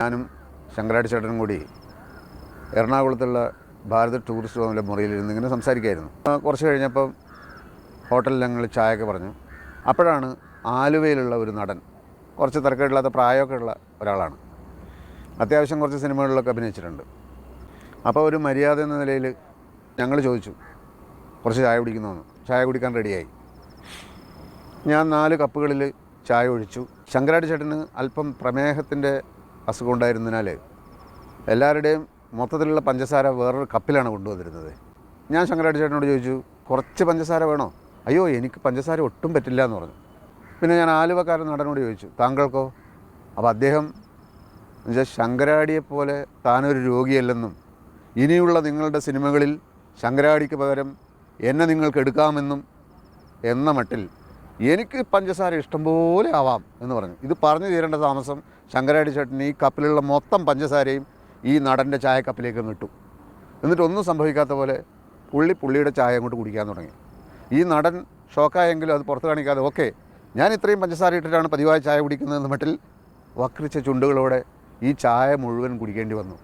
ഞാനും ശങ്കരാടി ചേട്ടനും കൂടി എറണാകുളത്തുള്ള ഭാരത് ടൂറിസ്റ്റ് ഹോമിലെ മുറിയിലിരുന്ന് ഇങ്ങനെ സംസാരിക്കുകയായിരുന്നു. കുറച്ച് കഴിഞ്ഞപ്പം ഹോട്ടലിൽ ഞങ്ങൾ ചായയൊക്കെ പറഞ്ഞു. അപ്പോഴാണ് ആലുവയിലുള്ള ഒരു നടൻ, കുറച്ച് തിരക്കേടില്ലാത്ത പ്രായമൊക്കെ ഉള്ള ഒരാളാണ്, അത്യാവശ്യം കുറച്ച് സിനിമകളിലൊക്കെ അഭിനയിച്ചിട്ടുണ്ട്. അപ്പോൾ ഒരു മര്യാദ എന്ന നിലയിൽ ഞങ്ങൾ ചോദിച്ചു കുറച്ച് ചായ കുടിക്കണമെന്ന്. ചായ കുടിക്കാൻ റെഡിയായി. ഞാൻ 4 കപ്പുകളിൽ ചായ ഒഴിച്ചു. ശങ്കരാടി ചേട്ടന് അല്പം പ്രമേഹത്തിൻ്റെ അസുഖം ഉണ്ടായിരുന്നതിനാൽ എല്ലാവരുടെയും മൊത്തത്തിലുള്ള പഞ്ചസാര വേറൊരു കപ്പിലാണ് കൊണ്ടുവന്നിരുന്നത്. ഞാൻ ശങ്കരാടി ചേട്ടനോട് ചോദിച്ചു, കുറച്ച് പഞ്ചസാര വേണോ? അയ്യോ, എനിക്ക് പഞ്ചസാര ഒട്ടും പറ്റില്ല എന്ന് പറഞ്ഞു. പിന്നെ ഞാൻ ആലുവക്കാരൻ നടനോട് ചോദിച്ചു, താങ്കൾക്കോ? അപ്പോൾ അദ്ദേഹം എന്നുവെച്ചാൽ ശങ്കരാടിയെപ്പോലെ താനൊരു രോഗിയല്ലെന്നും ഇനിയുള്ള നിങ്ങളുടെ സിനിമകളിൽ ശങ്കരാടിക്ക് പകരം എന്നെ നിങ്ങൾക്ക് എടുക്കാമെന്നും എന്ന മട്ടിൽ എനിക്ക് പഞ്ചസാര ഇഷ്ടംപോലെ ആവാം എന്ന് പറഞ്ഞു. ഇത് പറഞ്ഞു തീരേണ്ട താമസം ശങ്കരാടി ചേട്ടൻ ഈ കപ്പിലുള്ള മൊത്തം പഞ്ചസാരയും ഈ നടൻ്റെ ചായക്കപ്പിലേക്ക് ഇട്ടു. എന്നിട്ടൊന്നും സംഭവിക്കാത്ത പോലെ പുള്ളിയുടെ ചായ അങ്ങോട്ട് കുടിക്കാൻ തുടങ്ങി. ഈ നടൻ ഷോക്കായെങ്കിലും അത് പുറത്ത് കാണിക്കാതെ, ഓക്കെ, ഞാൻ ഇത്രയും പഞ്ചസാര ഇട്ടിട്ടാണ് പതിവായി ചായ കുടിക്കുന്നതെന്ന് മട്ടിൽ വക്രിച്ച ചുണ്ടുകളോടെ ഈ ചായ മുഴുവൻ കുടിക്കേണ്ടി വന്നു.